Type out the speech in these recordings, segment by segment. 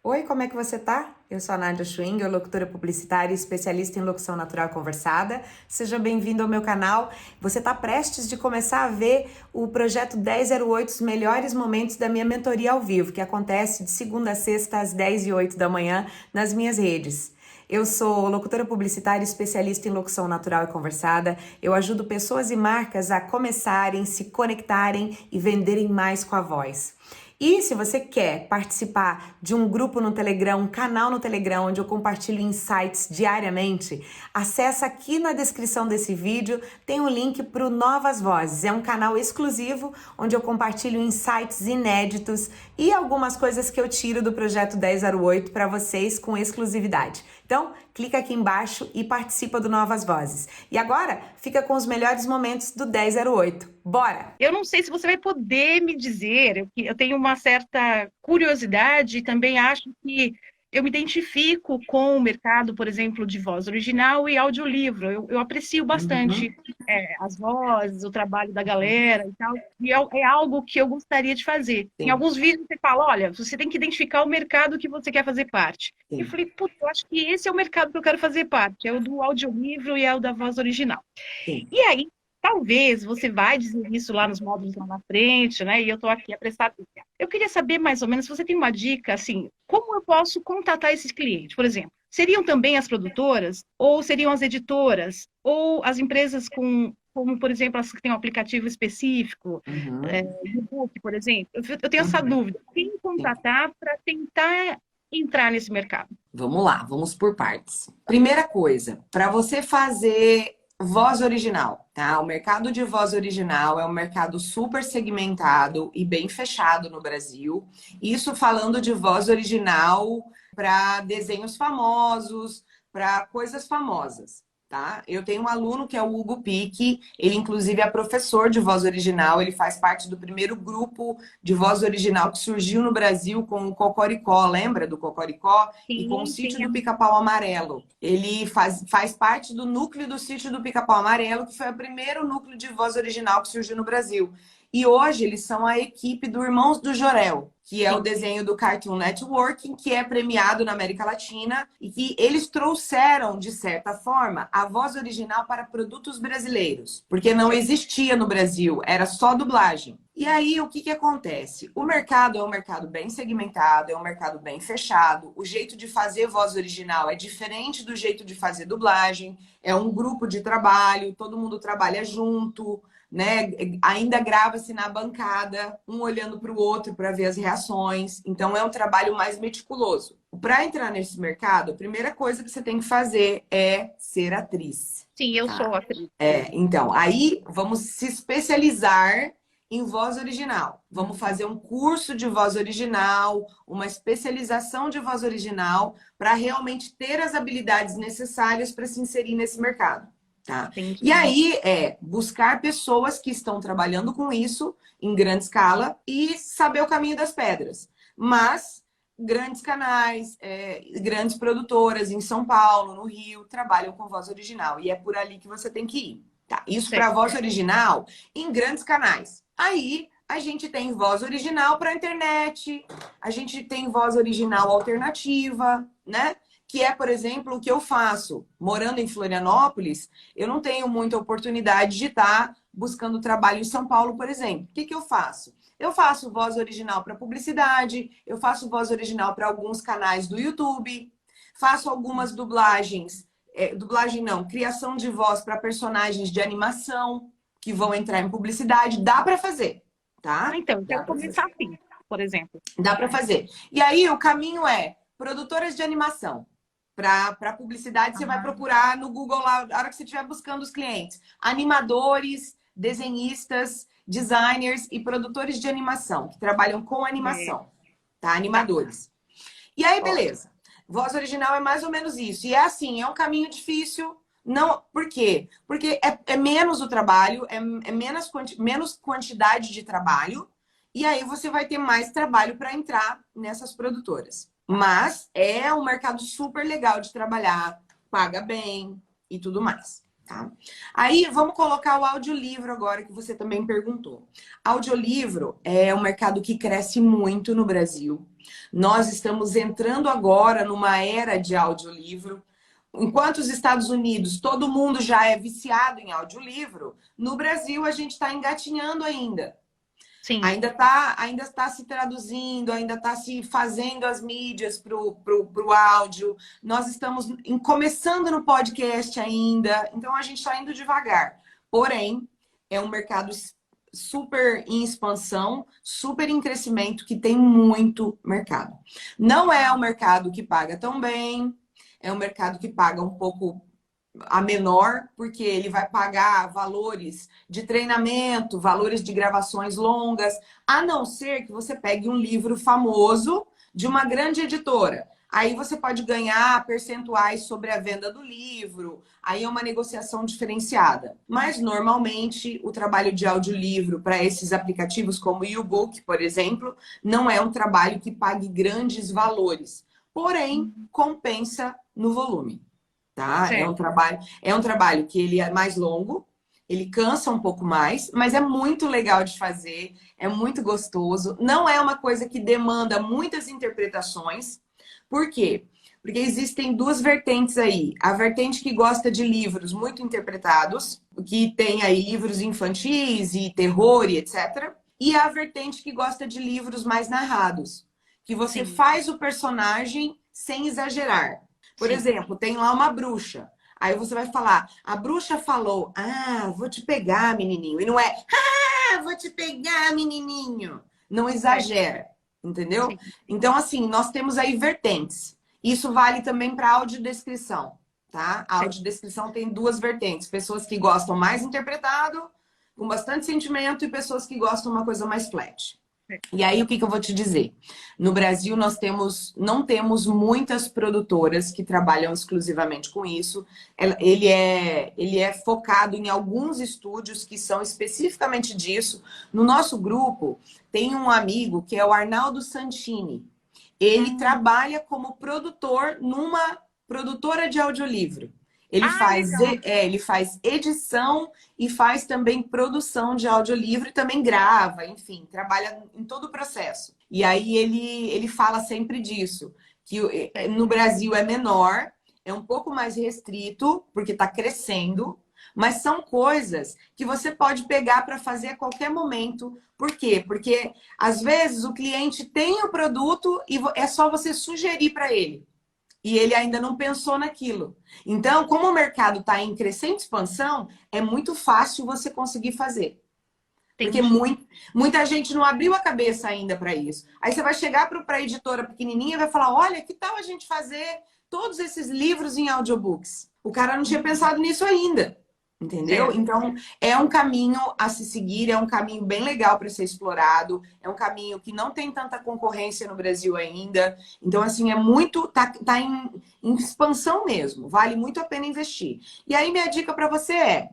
Oi, como é que você tá? Eu sou a Nádia Schwing, locutora publicitária e especialista em locução natural conversada. Seja bem-vindo ao meu canal. Você está prestes de começar a ver o projeto 1008, os melhores momentos da minha mentoria ao vivo, que acontece de segunda a sexta às 10h08 da manhã nas minhas redes. Eu sou locutora publicitária especialista em locução natural e conversada. Eu ajudo pessoas e marcas a começarem, se conectarem e venderem mais com a voz. E se você quer participar de um grupo no Telegram, um canal no Telegram, onde eu compartilho insights diariamente, acessa aqui na descrição desse vídeo, tem um link para o Novas Vozes. É um canal exclusivo, onde eu compartilho insights inéditos e algumas coisas que eu tiro do projeto 1008 para vocês com exclusividade. Então, clica aqui embaixo e participa do Novas Vozes. E agora, fica com os melhores momentos do 1008. Bora! Eu não sei se você vai poder me dizer, eu tenho uma certa curiosidade e também acho que eu me identifico com o mercado, por exemplo, de voz original e audiolivro. Eu aprecio bastante Uhum. as vozes, o trabalho da galera e tal, e é algo que eu gostaria de fazer. Em Sim, alguns vídeos você fala, olha, você tem que identificar o mercado que você quer fazer parte. E eu sim, falei, putz, eu acho que esse é o mercado que eu quero fazer parte, é o do audiolivro e é o da voz original. sim. E aí, talvez você vai dizer isso lá nos módulos lá na frente, né? E eu estou aqui a prestar atenção. Eu queria saber mais ou menos se você tem uma dica, assim, como eu posso contatar esses clientes? Por exemplo, seriam também as produtoras, ou seriam as editoras, ou as empresas como, por exemplo, as que têm um aplicativo específico, Uhum. e-book, por exemplo? Eu tenho essa Uhum. dúvida. Quem Sim. contatar para tentar entrar nesse mercado? Vamos lá, vamos por partes. Primeira coisa, para você fazer voz original, tá? O mercado de voz original é um mercado super segmentado e bem fechado no Brasil. Isso falando de voz original para desenhos famosos, para coisas famosas. Tá? Eu tenho um aluno que é o Hugo Pique, ele inclusive é professor de voz original, ele faz parte do primeiro grupo de voz original que surgiu no Brasil com o Cocoricó, lembra do Cocoricó? E com o Sim, Sítio sim, do Pica-Pau Amarelo. Ele faz parte do núcleo do Sítio do Pica-Pau Amarelo, que foi o primeiro núcleo de voz original que surgiu no Brasil. E hoje eles são a equipe do Irmãos do Jorel, que é o sim. desenho do Cartoon Network, que é premiado na América Latina, e que eles trouxeram, de certa forma, a voz original para produtos brasileiros, porque não Certo. existia no Brasil, era só dublagem. E aí, o que, que acontece? O mercado é um mercado bem segmentado, é um mercado bem fechado. O jeito de fazer voz original é diferente do jeito de fazer dublagem. É um grupo de trabalho, todo mundo trabalha junto, né? Ainda grava-se na bancada, um olhando para o outro para ver as reações. Então, é um trabalho mais meticuloso. Para entrar nesse mercado, a primeira coisa que você tem que fazer é ser atriz. Sim, eu Tá? sou atriz. Então, aí vamos se especializar em voz original. Vamos fazer um curso de voz original, uma especialização de voz original, para realmente ter as habilidades necessárias para se inserir nesse mercado. Tá? E Entendi. aí é buscar pessoas que estão trabalhando com isso em grande escala e saber o caminho das pedras. Mas grandes canais, grandes produtoras em São Paulo, no Rio, trabalham com voz original. E é por ali que você tem que ir. Tá? Isso para Certo. voz original em grandes canais. Aí a gente tem voz original para a internet, a gente tem voz original alternativa, né? Que é, por exemplo, o que eu faço. Morando em Florianópolis, eu não tenho muita oportunidade de estar buscando trabalho em São Paulo, por exemplo. O que, que eu faço? Eu faço voz original para publicidade, eu faço voz original para alguns canais do YouTube, faço algumas dublagens, dublagem não, criação de voz para personagens de animação que vão entrar em publicidade. Dá para fazer, Ah, tá? então, eu Dá quero para começar fazer. assim, por exemplo. Dá para fazer. E aí o caminho é produtoras de animação. Para publicidade, você vai Ah, procurar no Google lá, na hora que você estiver buscando os clientes. Animadores, desenhistas, designers e produtores de animação, que trabalham com é, animação, tá? tá, Animadores. E aí, ótimo. beleza. Voz original é mais ou menos isso. E é assim, é um caminho difícil. Não, por quê? Porque é menos o trabalho, é menos quantidade de trabalho, e aí você vai ter mais trabalho para entrar nessas produtoras. Mas é um mercado super legal de trabalhar, paga bem e tudo mais. Tá? Aí vamos colocar o audiolivro agora, que você também perguntou. Audiolivro é um mercado que cresce muito no Brasil. Nós estamos entrando agora numa era de audiolivro. Enquanto os Estados Unidos, todo mundo já é viciado em audiolivro, no Brasil a gente está engatinhando ainda. Sim. Ainda está se traduzindo, ainda está se fazendo as mídias para o áudio. Nós estamos começando no podcast ainda, então a gente está indo devagar. Porém, é um mercado super em expansão, super em crescimento, que tem muito mercado. Não é um mercado que paga tão bem, é um mercado que paga um pouco a menor, porque ele vai pagar valores de treinamento, valores de gravações longas, a não ser que você pegue um livro famoso de uma grande editora. Aí você pode ganhar percentuais sobre a venda do livro, aí é uma negociação diferenciada. Mas, normalmente, o trabalho de audiolivro para esses aplicativos como o YouBook, por exemplo, não é um trabalho que pague grandes valores. Porém, compensa no volume. Tá? É um trabalho que ele é mais longo, ele cansa um pouco mais, mas é muito legal de fazer, é muito gostoso. Não é uma coisa que demanda muitas interpretações. Por quê? Porque existem duas vertentes aí. A vertente que gosta de livros muito interpretados, que tem aí livros infantis e terror e etc. E a vertente que gosta de livros mais narrados, que você Sim. faz o personagem sem exagerar. Por Sim. exemplo, tem lá uma bruxa. Aí você vai falar, a bruxa falou, vou te pegar, menininho. E não é, vou te pegar, menininho. Não exagera, entendeu? Sim. Então, assim, nós temos aí vertentes. Isso vale também para audiodescrição, tá? A Sim. audiodescrição tem duas vertentes. Pessoas que gostam mais interpretado, com bastante sentimento, e pessoas que gostam uma coisa mais flat. E aí, o que eu vou te dizer? No Brasil, não temos muitas produtoras que trabalham exclusivamente com isso. Ele é focado em alguns estúdios que são especificamente disso. No nosso grupo, tem um amigo que é o Arnaldo Santini. Ele trabalha como produtor numa produtora de audiolivro. Legal. Ele faz edição e faz também produção de audiolivro e também grava, enfim, trabalha em todo o processo. E aí ele fala sempre disso, que no Brasil é menor, é um pouco mais restrito, porque está crescendo, mas são coisas que você pode pegar para fazer a qualquer momento. Por quê? Porque às vezes o cliente tem o produto e é só você sugerir para ele. E ele ainda não pensou naquilo. Então, como o mercado está em crescente expansão, é muito fácil você conseguir fazer. Porque Entendi. muita gente não abriu a cabeça ainda para isso. Aí você vai chegar para a editora pequenininha e vai falar, olha, que tal a gente fazer todos esses livros em audiobooks? O cara não tinha pensado nisso ainda. Entendeu? Certo. Então, é um caminho a se seguir, é um caminho bem legal para ser explorado, é um caminho que não tem tanta concorrência no Brasil ainda. Então, assim, tá em expansão mesmo, vale muito a pena investir. E aí, minha dica para você é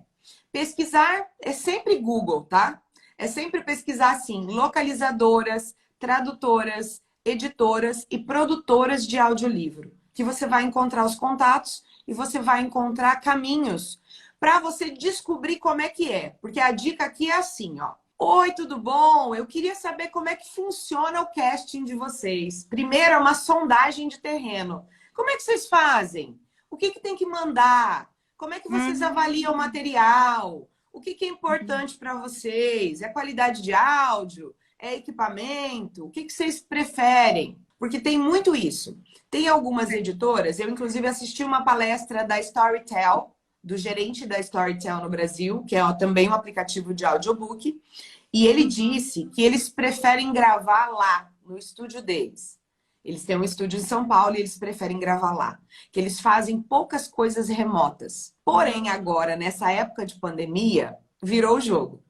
pesquisar, é sempre Google, tá? É sempre pesquisar, assim, localizadoras, tradutoras, editoras e produtoras de audiolivro, que você vai encontrar os contatos e você vai encontrar caminhos para você descobrir como é que é. Porque a dica aqui é assim, ó. Oi, tudo bom? Eu queria saber como é que funciona o casting de vocês. Primeiro, é uma sondagem de terreno. Como é que vocês fazem? O que tem que mandar? Como é que vocês avaliam o material? O que é importante para vocês? É qualidade de áudio? É equipamento? O que vocês preferem? Porque tem muito isso. Tem algumas editoras, eu inclusive assisti uma palestra da Storytel, do gerente da Storytel no Brasil, que é também um aplicativo de audiobook, e ele disse que eles preferem gravar lá, no estúdio deles. Eles têm um estúdio em São Paulo e eles preferem gravar lá. Que eles fazem poucas coisas remotas. Porém, agora, nessa época de pandemia, virou o jogo.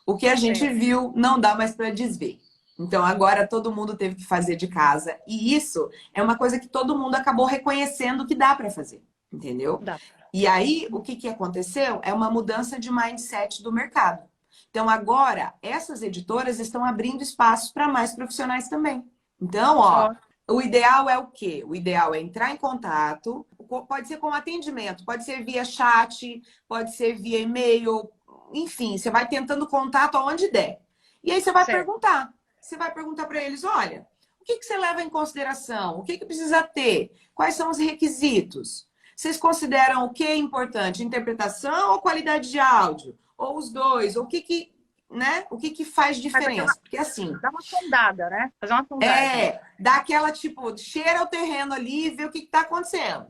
O que a gente viu não dá mais para desver. Então, agora todo mundo teve que fazer de casa. E isso é uma coisa que todo mundo acabou reconhecendo que dá para fazer. Entendeu? Dá. E aí, o que aconteceu? É uma mudança de mindset do mercado. Então, agora, essas editoras estão abrindo espaços para mais profissionais também. Então, ó, o ideal é o quê? O ideal é entrar em contato, pode ser com atendimento, pode ser via chat, pode ser via e-mail, enfim, você vai tentando contato aonde der. E aí você vai perguntar. Você vai perguntar para eles, olha, o que você leva em consideração? O que precisa ter? Quais são os requisitos? Vocês consideram o que é importante? Interpretação ou qualidade de áudio? Ou os dois? Ou né? O que faz diferença? Porque assim... Dá uma sondada, né? Fazer uma sondagem. Dá aquela, tipo, cheira o terreno ali e vê o que está acontecendo.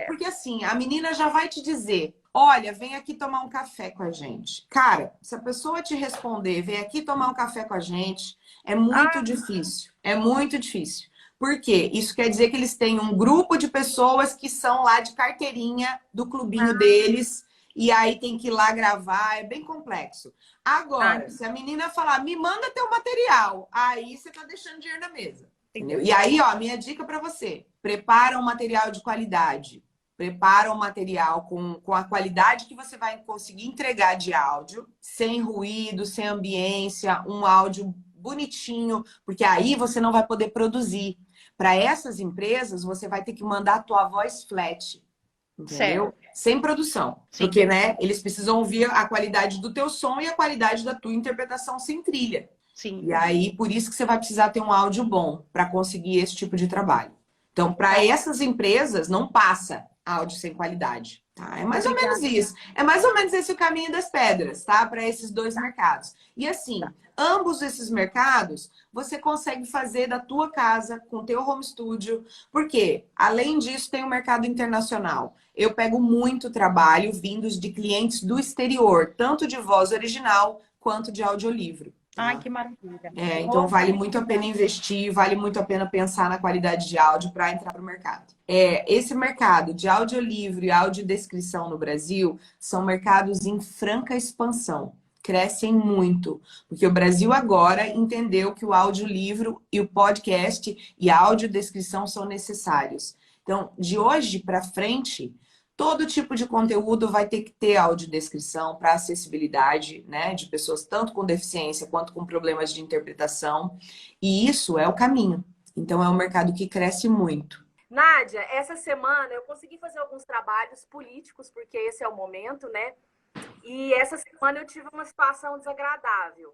Porque assim, a menina já vai te dizer, olha, vem aqui tomar um café com a gente. Cara, se a pessoa te responder, vem aqui tomar um café com a gente, é muito difícil. É muito difícil. Por quê? Isso quer dizer que eles têm um grupo de pessoas que são lá de carteirinha do clubinho deles, e aí tem que ir lá gravar, é bem complexo. Agora, se a menina falar, me manda teu material, aí você tá deixando dinheiro na mesa. Entendeu? E aí, ó, minha dica para você, prepara um material de qualidade. Prepara um material com a qualidade que você vai conseguir entregar de áudio, sem ruído, sem ambiência, um áudio bonitinho, porque aí você não vai poder produzir. Para essas empresas, você vai ter que mandar a tua voz flat, entendeu? Certo. Sem produção. Sim. Porque, né, eles precisam ouvir a qualidade do teu som e a qualidade da tua interpretação sem trilha. Sim. E aí, por isso que você vai precisar ter um áudio bom para conseguir esse tipo de trabalho. Então, para essas empresas, não passa áudio sem qualidade. Tá? É mais ou menos isso. É mais ou menos esse o caminho das pedras, tá? Para esses dois mercados. E assim, ambos esses mercados, você consegue fazer da tua casa, com o teu home studio. Porque, além disso, tem o mercado internacional. Eu pego muito trabalho vindos de clientes do exterior, tanto de voz original quanto de audiolivro. Ai, que maravilha. Então vale muito a pena investir, vale muito a pena pensar na qualidade de áudio para entrar no mercado. Esse mercado de audiolivro e audiodescrição no Brasil são mercados em franca expansão. Crescem muito, porque o Brasil agora entendeu que o audiolivro e o podcast e a audiodescrição são necessários. Então, de hoje para frente, todo tipo de conteúdo vai ter que ter audiodescrição para acessibilidade, né, de pessoas tanto com deficiência quanto com problemas de interpretação. E isso é o caminho. Então, é um mercado que cresce muito. Nádia, essa semana eu consegui fazer alguns trabalhos políticos, porque esse é o momento, né? E essa semana eu tive uma situação desagradável.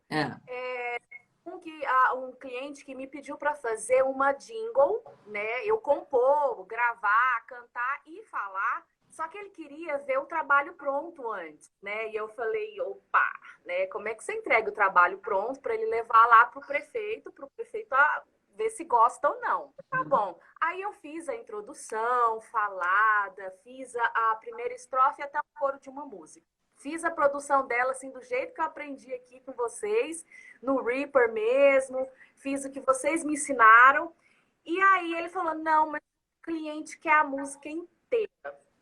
Um cliente que me pediu para fazer uma jingle, né? Eu compor, gravar, cantar e falar. Só que ele queria ver o trabalho pronto antes, né? E eu falei, opa, né? Como é que você entrega o trabalho pronto para ele levar lá para o prefeito ver se gosta ou não? Tá bom. Aí eu fiz a introdução, falada, fiz a primeira estrofe até o coro de uma música. Fiz a produção dela, assim, do jeito que eu aprendi aqui com vocês, no Reaper mesmo. Fiz o que vocês me ensinaram. E aí ele falou, não, mas o cliente quer a música inteira.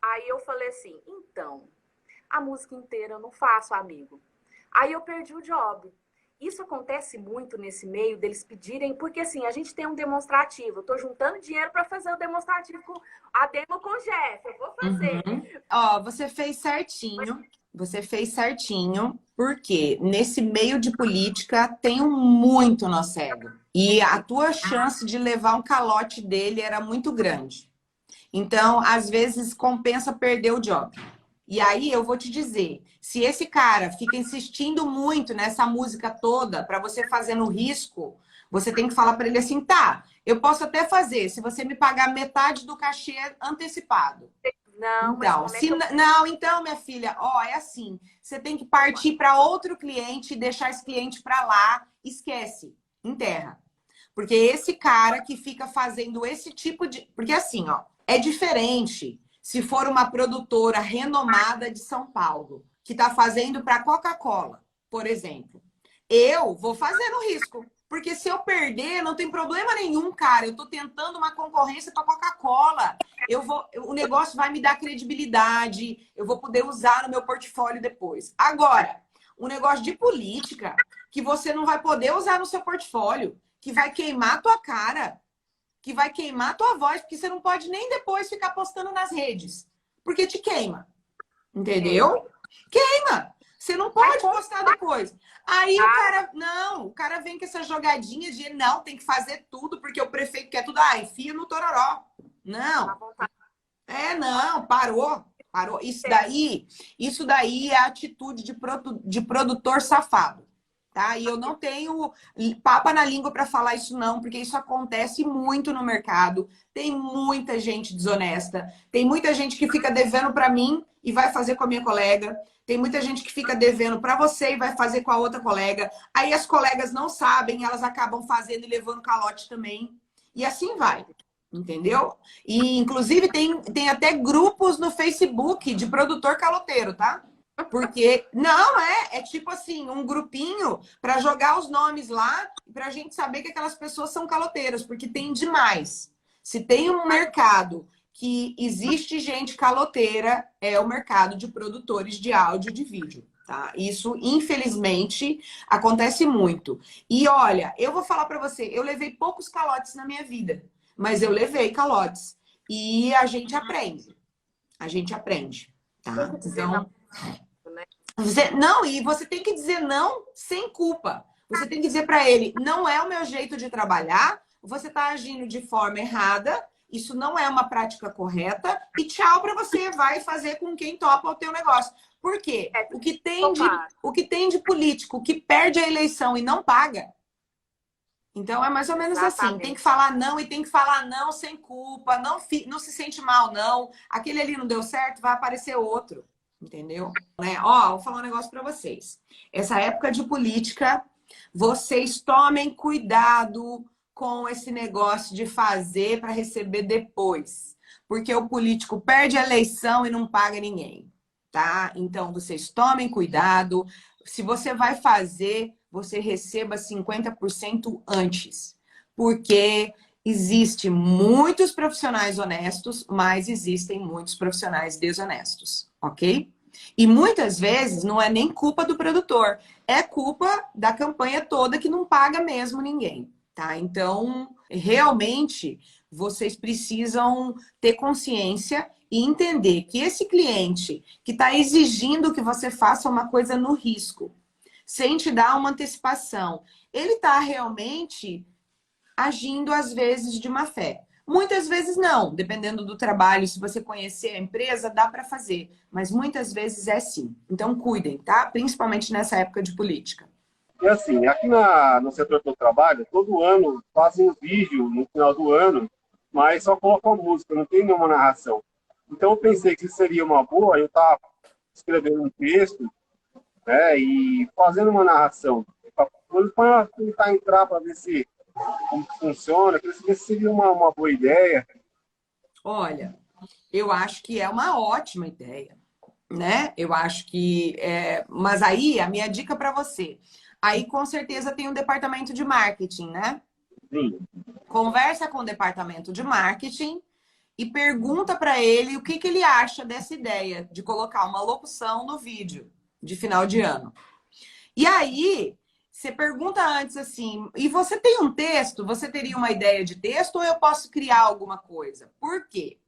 Aí eu falei assim, então, a música inteira eu não faço, amigo. Aí eu perdi o job. Isso acontece muito nesse meio deles pedirem, porque assim, a gente tem um demonstrativo. Eu tô juntando dinheiro para fazer o demonstrativo, a demo com o Jeff. Eu vou fazer. Ó, você fez certinho. Você fez certinho, porque nesse meio de política tem muito nó cego. E a tua chance de levar um calote dele era muito grande. Então, às vezes, compensa perder o job. E aí, eu vou te dizer, se esse cara fica insistindo muito nessa música toda, para você fazer no risco, você tem que falar para ele assim, tá, eu posso até fazer, se você me pagar metade do cachê antecipado. Não, então, não, então, minha filha, ó, é assim, você tem que partir para outro cliente, deixar esse cliente para lá, esquece, enterra. Porque esse cara que fica fazendo esse tipo de... Porque assim, ó, é diferente se for uma produtora renomada de São Paulo, que está fazendo para Coca-Cola, por exemplo. Eu vou fazer no risco. Porque se eu perder, não tem problema nenhum, cara. Eu estou tentando uma concorrência com a Coca-Cola. O negócio vai me dar credibilidade. Eu vou poder usar no meu portfólio depois. Agora, um negócio de política que você não vai poder usar no seu portfólio, que vai queimar a tua cara, que vai queimar a tua voz, porque você não pode nem depois ficar postando nas redes. Porque te queima. Entendeu? Queima! Você não pode postar depois. Aí o cara vem com essas jogadinhas de não, tem que fazer tudo, porque o prefeito quer tudo. Ah, enfia no tororó. Não. Não, parou. Isso daí é atitude de produtor safado. tá? E eu não tenho papa na língua para falar isso não, porque isso acontece muito no mercado. Tem muita gente desonesta, tem muita gente que fica devendo para mim e vai fazer com a minha colega. Tem muita gente que fica devendo para você e vai fazer com a outra colega. Aí as colegas não sabem, elas acabam fazendo e levando calote também. E assim vai. Entendeu? E, inclusive, tem até grupos no Facebook de produtor caloteiro, tá? Porque, não, é tipo assim, um grupinho para jogar os nomes lá e pra gente saber que aquelas pessoas são caloteiras, porque tem demais. Se tem um mercado que existe gente caloteira, é o mercado de produtores de áudio e de vídeo, tá? Isso, infelizmente, acontece muito. E olha, eu vou falar para você, eu levei poucos calotes na minha vida. Mas eu levei calotes. E a gente aprende. A gente aprende. Tá? Então, e você tem que dizer não sem culpa. Você tem que dizer para ele, não é o meu jeito de trabalhar, você está agindo de forma errada, isso não é uma prática correta, e tchau para você, vai fazer com quem topa o teu negócio. Por quê? O que tem de político que perde a eleição e não paga, então é mais ou menos assim, tem que falar não e tem que falar não sem culpa, não se sente mal não, aquele ali não deu certo, vai aparecer outro, entendeu? Né? Ó, vou falar um negócio para vocês. Essa época de política, vocês tomem cuidado com esse negócio de fazer para receber depois, porque o político perde a eleição e não paga ninguém, tá? Então vocês tomem cuidado, se você vai fazer, você receba 50% antes. Porque existem muitos profissionais honestos, mas existem muitos profissionais desonestos, ok? E muitas vezes não é nem culpa do produtor, é culpa da campanha toda que não paga mesmo ninguém, tá? Então, realmente, vocês precisam ter consciência e entender que esse cliente que está exigindo que você faça uma coisa no risco, sem te dar uma antecipação, ele está realmente agindo, às vezes, de má fé. Muitas vezes não, dependendo do trabalho, se você conhecer a empresa, dá para fazer, mas muitas vezes é sim. Então, cuidem, tá? Principalmente nessa época de política. E assim, aqui no setor que eu trabalho, todo ano fazem um vídeo no final do ano, mas só colocam música, não tem nenhuma narração. Então, eu pensei que seria uma boa eu estar escrevendo um texto, né, e fazendo uma narração. Para tentar entrar para ver se como funciona, queria saber se seria uma boa ideia. Olha, eu acho que é uma ótima ideia, né? Eu acho que mas aí a minha dica para você, aí com certeza tem um departamento de marketing, né? Sim. Conversa com o departamento de marketing e pergunta para ele o que ele acha dessa ideia de colocar uma locução no vídeo de final de ano. E aí, você pergunta antes assim, e você tem um texto? Você teria uma ideia de texto ou eu posso criar alguma coisa? Por quê?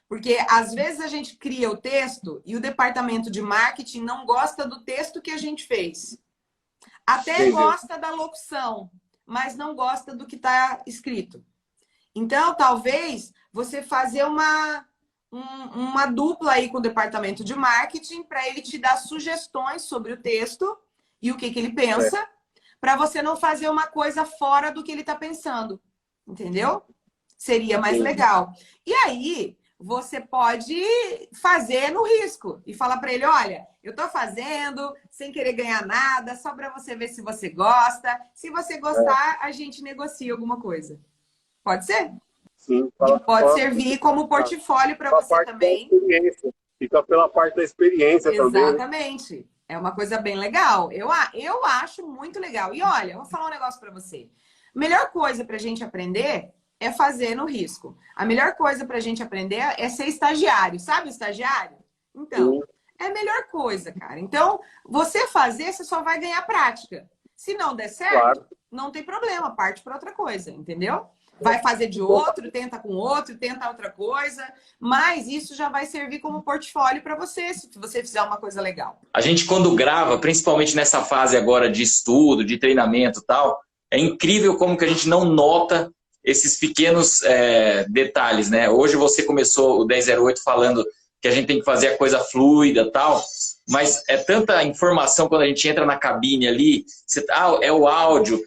Porque às vezes a gente cria o texto e o departamento de marketing não gosta do texto que a gente fez. Até gosta da locução, mas não gosta do que está escrito. Então, talvez você fazer uma dupla aí com o departamento de marketing para ele te dar sugestões sobre o texto e o que ele pensa, para você não fazer uma coisa fora do que ele está pensando. Entendeu? Seria mais legal. E aí, você pode fazer no risco e falar para ele, olha, eu estou fazendo sem querer ganhar nada, só para você ver se você gosta. Se você gostar, a gente negocia alguma coisa. Pode ser? Sim. E pode servir como portfólio para você também. Fica pela parte da experiência também. Exatamente. É uma coisa bem legal. Eu acho muito legal. E olha, eu vou falar um negócio para você. A melhor coisa para a gente aprender é fazer no risco. A melhor coisa para a gente aprender é ser estagiário. Sabe o estagiário? Então, é a melhor coisa, cara. Então, você fazer, você só vai ganhar prática. Se não der certo, não tem problema. Parte para outra coisa, entendeu? Vai fazer de outro, tenta com outro, tenta outra coisa, mas isso já vai servir como portfólio para você, se você fizer uma coisa legal. A gente, quando grava, principalmente nessa fase agora de estudo, de treinamento e tal, é incrível como que a gente não nota esses pequenos detalhes, né? Hoje você começou o 1008 falando que a gente tem que fazer a coisa fluida e tal, mas é tanta informação quando a gente entra na cabine ali, é o áudio,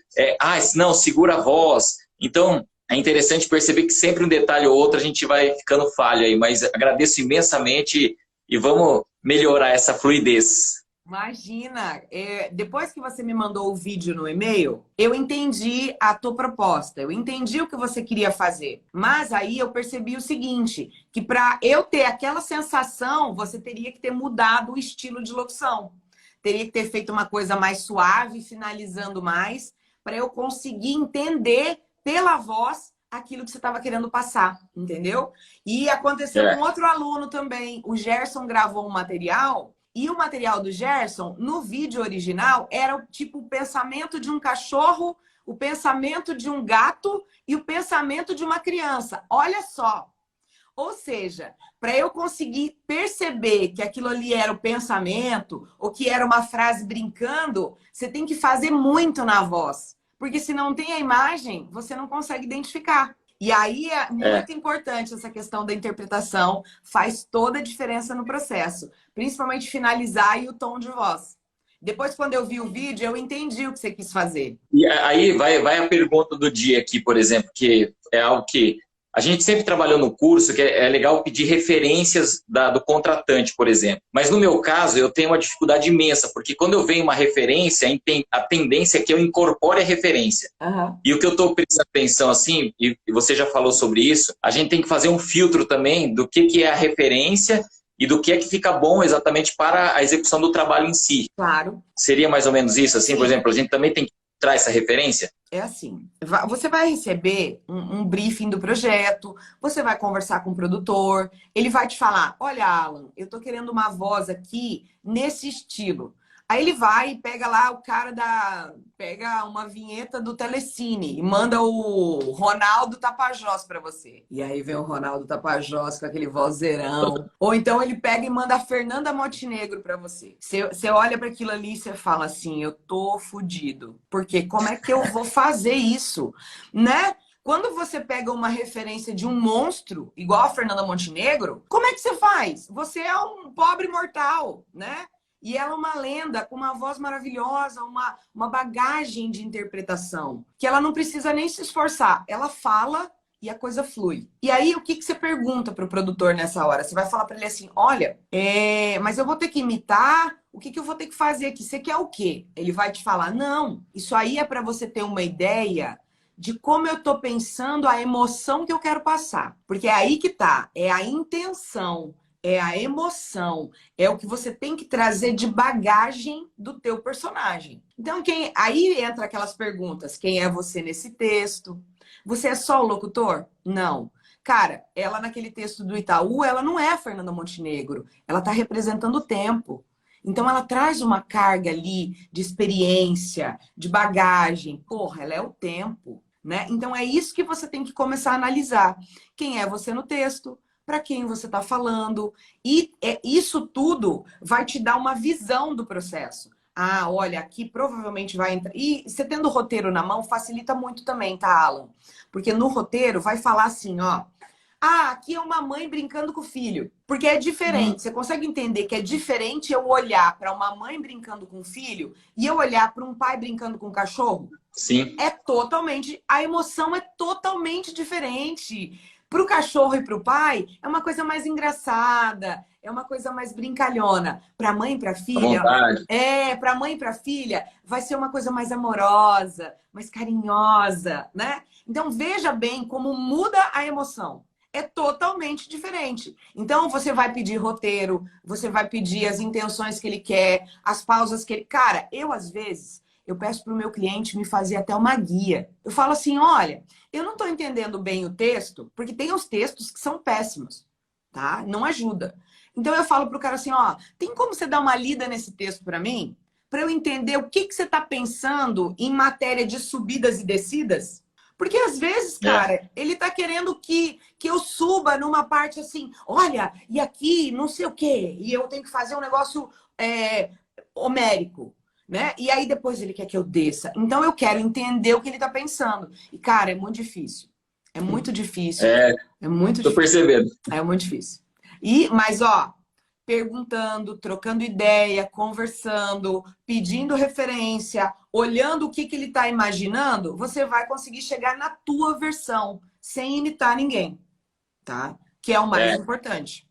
não, segura a voz. Então, é interessante perceber que sempre um detalhe ou outro a gente vai ficando falho aí, mas agradeço imensamente e vamos melhorar essa fluidez. Imagina, depois que você me mandou o vídeo no e-mail, eu entendi a tua proposta, eu entendi o que você queria fazer. Mas aí eu percebi o seguinte, que para eu ter aquela sensação, você teria que ter mudado o estilo de locução. Teria que ter feito uma coisa mais suave, finalizando mais, para eu conseguir entender pela voz aquilo que você estava querendo passar, entendeu? E aconteceu com outro aluno também. O Gerson gravou um material. E o material do Gerson, no vídeo original, era tipo o pensamento de um cachorro, o pensamento de um gato e o pensamento de uma criança. Olha só. Ou seja, para eu conseguir perceber que aquilo ali era o pensamento ou que era uma frase brincando, você tem que fazer muito na voz. Porque se não tem a imagem, você não consegue identificar. E aí é muito importante essa questão da interpretação, faz toda a diferença no processo. Principalmente finalizar e o tom de voz. Depois, quando eu vi o vídeo, eu entendi o que você quis fazer. E aí vai a pergunta do dia aqui, por exemplo, que é algo que a gente sempre trabalhou no curso, que é legal pedir referências do contratante, por exemplo. Mas no meu caso, eu tenho uma dificuldade imensa, porque quando eu venho uma referência, a tendência é que eu incorpore a referência. Uhum. E o que eu estou prestando atenção, assim, e você já falou sobre isso, a gente tem que fazer um filtro também do que é a referência e do que é que fica bom exatamente para a execução do trabalho em si. Claro. Seria mais ou menos isso, assim? Sim. Por exemplo, a gente também tem que traz essa referência? É assim, você vai receber um briefing do projeto, você vai conversar com o produtor, ele vai te falar, olha, Alan, eu tô querendo uma voz aqui nesse estilo. Aí ele vai e pega lá o cara pega uma vinheta do Telecine e manda o Ronaldo Tapajós para você. E aí vem o Ronaldo Tapajós com aquele vozeirão. Ou então ele pega e manda a Fernanda Montenegro para você. Você olha para aquilo ali e você fala assim, eu tô fudido. Porque como é que eu vou fazer isso? Né? Quando você pega uma referência de um monstro, igual a Fernanda Montenegro, como é que você faz? Você é um pobre mortal, né? E ela é uma lenda com uma voz maravilhosa, uma bagagem de interpretação, que ela não precisa nem se esforçar. Ela fala e a coisa flui. E aí, o que você pergunta para o produtor nessa hora? Você vai falar para ele assim, olha, mas eu vou ter que imitar, o que eu vou ter que fazer aqui? Você quer o quê? Ele vai te falar, não, isso aí é para você ter uma ideia de como eu tô pensando, a emoção que eu quero passar. Porque é aí que tá, é a intenção. É a emoção, é o que você tem que trazer de bagagem do teu personagem. Então, aí entra aquelas perguntas. Quem é você nesse texto? Você é só o locutor? Não. Cara, ela naquele texto do Itaú, ela não é a Fernanda Montenegro. Ela está representando o tempo. Então, ela traz uma carga ali de experiência, de bagagem. Porra, ela é o tempo, né? Então, é isso que você tem que começar a analisar. Quem é você no texto? Para quem você está falando. E isso tudo vai te dar uma visão do processo. Ah, olha, aqui provavelmente vai entrar... E você tendo o roteiro na mão facilita muito também, tá, Alan? Porque no roteiro vai falar assim, ó... Ah, aqui é uma mãe brincando com o filho. Porque é diferente. Você consegue entender que é diferente eu olhar para uma mãe brincando com o filho e eu olhar para um pai brincando com o cachorro? Sim. A emoção é totalmente diferente. Para o cachorro e para o pai, é uma coisa mais engraçada, é uma coisa mais brincalhona. Para a mãe e para a filha, para a mãe e para a filha, vai ser uma coisa mais amorosa, mais carinhosa, né? Então, veja bem como muda a emoção. É totalmente diferente. Então, você vai pedir roteiro, você vai pedir as intenções que ele quer, as pausas que ele... Cara, às vezes... Eu peço para o meu cliente me fazer até uma guia. Eu falo assim, olha, eu não estou entendendo bem o texto, porque tem os textos que são péssimos, tá? Não ajuda. Então eu falo para o cara assim, ó, tem como você dar uma lida nesse texto para mim? Para eu entender o que você está pensando em matéria de subidas e descidas? Porque às vezes, cara, ele está querendo que eu suba numa parte assim, olha, e aqui não sei o quê, e eu tenho que fazer um negócio homérico. Né? E aí depois ele quer que eu desça. Então eu quero entender o que ele está pensando. E, cara, é muito difícil. É muito difícil. É muito difícil. Tô percebendo. É muito difícil. Mas, ó, perguntando, trocando ideia, conversando, pedindo referência, olhando o que ele está imaginando, você vai conseguir chegar na tua versão, sem imitar ninguém, tá? Que é o mais importante.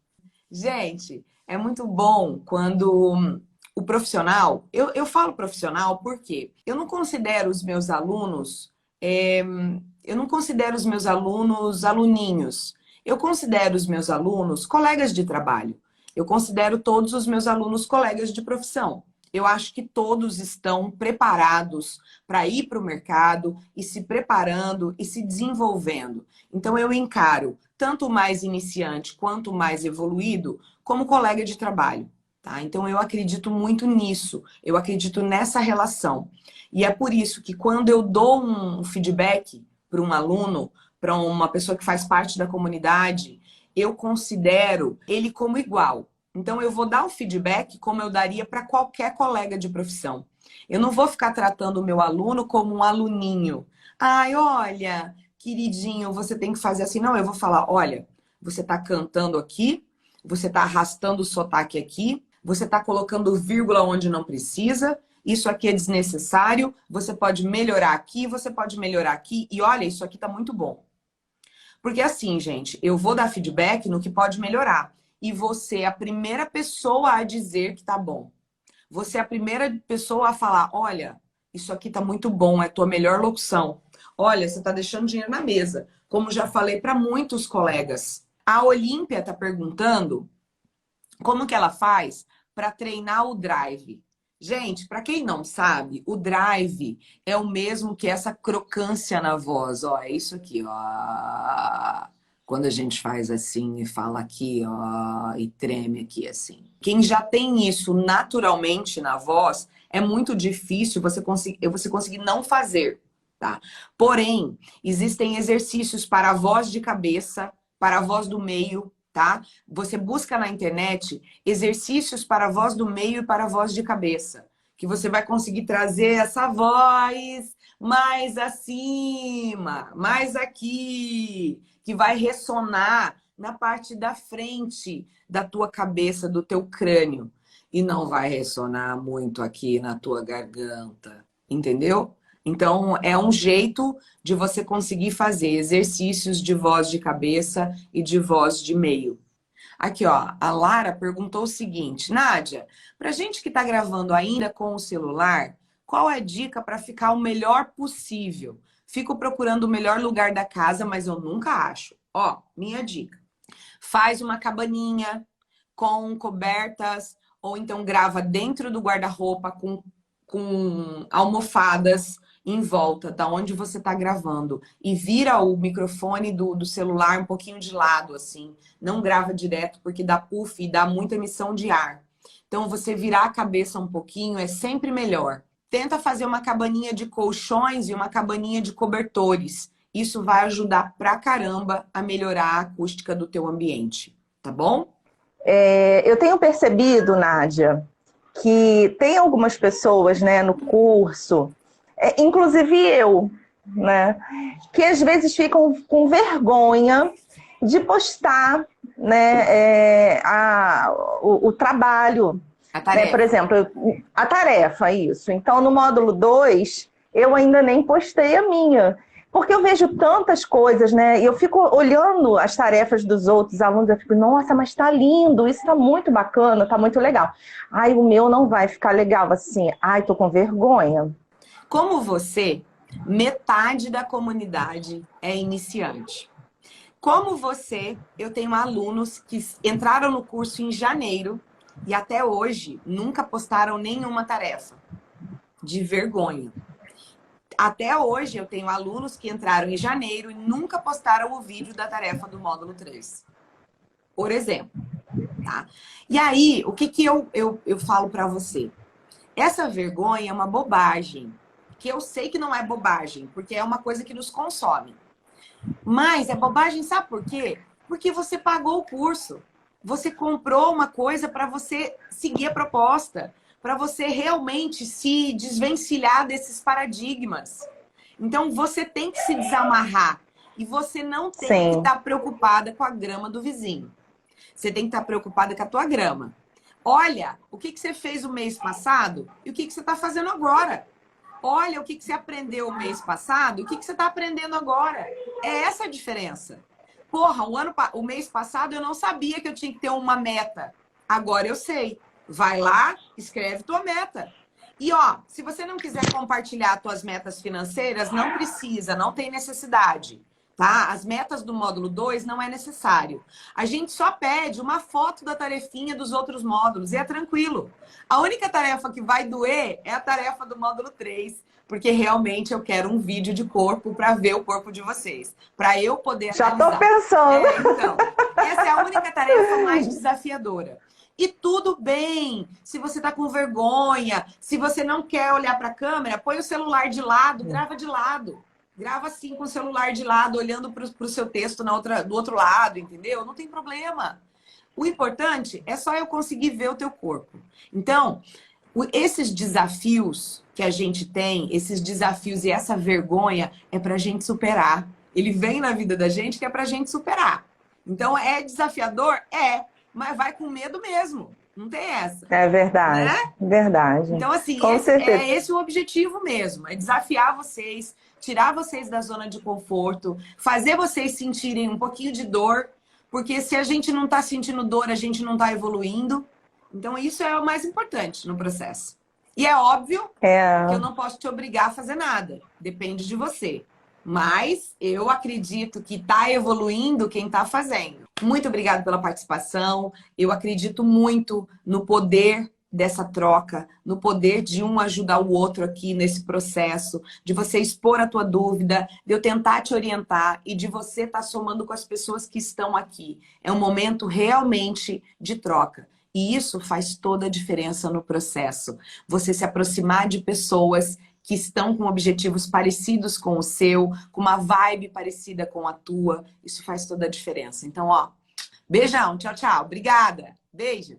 Gente, é muito bom quando o profissional... Eu falo profissional porque eu não considero os meus alunos... eu não considero os meus alunos aluninhos. Eu considero os meus alunos colegas de trabalho. Eu considero todos os meus alunos colegas de profissão. Eu acho que todos estão preparados para ir para o mercado e se preparando e se desenvolvendo. Então, eu encaro tanto mais iniciante quanto mais evoluído como colega de trabalho. Tá? Então, eu acredito muito nisso. Eu acredito nessa relação. E é por isso que quando eu dou um feedback para um aluno, para uma pessoa que faz parte da comunidade, eu considero ele como igual. Então, eu vou dar o feedback como eu daria para qualquer colega de profissão. Eu não vou ficar tratando o meu aluno como um aluninho. Ai, olha, queridinho, você tem que fazer assim. Não, eu vou falar, olha, você está cantando aqui, você está arrastando o sotaque aqui, você está colocando vírgula onde não precisa, isso aqui é desnecessário, você pode melhorar aqui, você pode melhorar aqui, e olha, isso aqui está muito bom. Porque assim, gente, eu vou dar feedback no que pode melhorar. E você é a primeira pessoa a dizer que tá bom. Você é a primeira pessoa a falar, olha, isso aqui tá muito bom, é a tua melhor locução. Olha, você tá deixando dinheiro na mesa. Como já falei para muitos colegas. A Olímpia tá perguntando como que ela faz para treinar o drive. Gente, para quem não sabe, o drive é o mesmo que essa crocância na voz. Ó, é isso aqui, ó. Quando a gente faz assim e fala aqui, ó, e treme aqui assim. Quem já tem isso naturalmente na voz, é muito difícil você conseguir não fazer, tá? Porém, existem exercícios para a voz de cabeça, para a voz do meio, tá? Você busca na internet exercícios para a voz do meio e para a voz de cabeça, que você vai conseguir trazer essa voz mais acima, mais aqui, que vai ressonar na parte da frente da tua cabeça, do teu crânio, e não vai ressonar muito aqui na tua garganta, entendeu? Então, é um jeito de você conseguir fazer exercícios de voz de cabeça e de voz de meio. Aqui, ó, a Lara perguntou o seguinte, Nádia, pra gente que tá gravando ainda com o celular, qual é a dica para ficar o melhor possível? Fico procurando o melhor lugar da casa, mas eu nunca acho. Ó, minha dica. Faz uma cabaninha com cobertas, ou então grava dentro do guarda-roupa com almofadas em volta da onde você está gravando. E vira o microfone do celular um pouquinho de lado, assim. Não grava direto, porque dá puff e dá muita emissão de ar. Então, você virar a cabeça um pouquinho é sempre melhor. Tenta fazer uma cabaninha de colchões e uma cabaninha de cobertores. Isso vai ajudar pra caramba a melhorar a acústica do teu ambiente. Tá bom? Eu tenho percebido, Nádia, que tem algumas pessoas, né, no curso, inclusive eu, né, que às vezes ficam com vergonha de postar, né, o trabalho. A tarefa. Né? Por exemplo, a tarefa, isso. Então, no módulo 2, eu ainda nem postei a minha. Porque eu vejo tantas coisas, né? E eu fico olhando as tarefas dos outros alunos, eu fico, nossa, mas tá lindo, isso tá muito bacana, tá muito legal. Ai, o meu não vai ficar legal assim. Ai, tô com vergonha. Como você, metade da comunidade é iniciante. Como você, eu tenho alunos que entraram no curso em janeiro e até hoje nunca postaram nenhuma tarefa. De vergonha. Até hoje eu tenho alunos que entraram em janeiro e nunca postaram o vídeo da tarefa do módulo 3. Por exemplo. Tá? E aí, o que eu falo para você? Essa vergonha é uma bobagem. Que eu sei que não é bobagem, porque é uma coisa que nos consome. Mas é bobagem, sabe por quê? Porque você pagou o curso. Você comprou uma coisa para você seguir a proposta. Para você realmente se desvencilhar desses paradigmas. Então, você tem que se desamarrar. E você não tem que estar preocupada com a grama do vizinho. Você tem que estar preocupada com a tua grama. Olha o que você fez o mês passado e o que você está fazendo agora. Olha o que você aprendeu o mês passado e o que você está aprendendo agora. É essa a diferença. Porra, o mês passado eu não sabia que eu tinha que ter uma meta. Agora eu sei. Vai lá, escreve tua meta. E ó, se você não quiser compartilhar tuas metas financeiras, não precisa, não tem necessidade. Tá? As metas do módulo 2 não é necessário. A gente só pede uma foto da tarefinha dos outros módulos e é tranquilo. A única tarefa que vai doer é a tarefa do módulo 3, porque realmente eu quero um vídeo de corpo para ver o corpo de vocês, para eu poder analisar. Já tô pensando. Então, essa é a única tarefa mais desafiadora. E tudo bem, se você tá com vergonha, se você não quer olhar para a câmera, põe o celular de lado, grava de lado. Grava assim com o celular de lado, olhando para o seu texto do outro lado, entendeu? Não tem problema. O importante é só eu conseguir ver o teu corpo. Então, esses desafios que a gente tem, esses desafios e essa vergonha é para a gente superar. Ele vem na vida da gente que é para a gente superar. Então, é desafiador? É, mas vai com medo mesmo. Não tem essa. É verdade, né? Verdade. Então, assim, é esse o objetivo mesmo. É desafiar vocês, tirar vocês da zona de conforto, fazer vocês sentirem um pouquinho de dor, porque se a gente não está sentindo dor, a gente não está evoluindo. Então, isso é o mais importante no processo. E é óbvio que eu não posso te obrigar a fazer nada. Depende de você. Mas eu acredito que está evoluindo quem está fazendo. Muito obrigada pela participação. Eu acredito muito no poder dessa troca, no poder de um ajudar o outro aqui nesse processo, de você expor a tua dúvida, de eu tentar te orientar e de você estar somando com as pessoas que estão aqui. É um momento realmente de troca. E isso faz toda a diferença no processo. Você se aproximar de pessoas que estão com objetivos parecidos com o seu, com uma vibe parecida com a tua, isso faz toda a diferença. Então, ó, beijão, tchau, tchau. Obrigada. Beijo.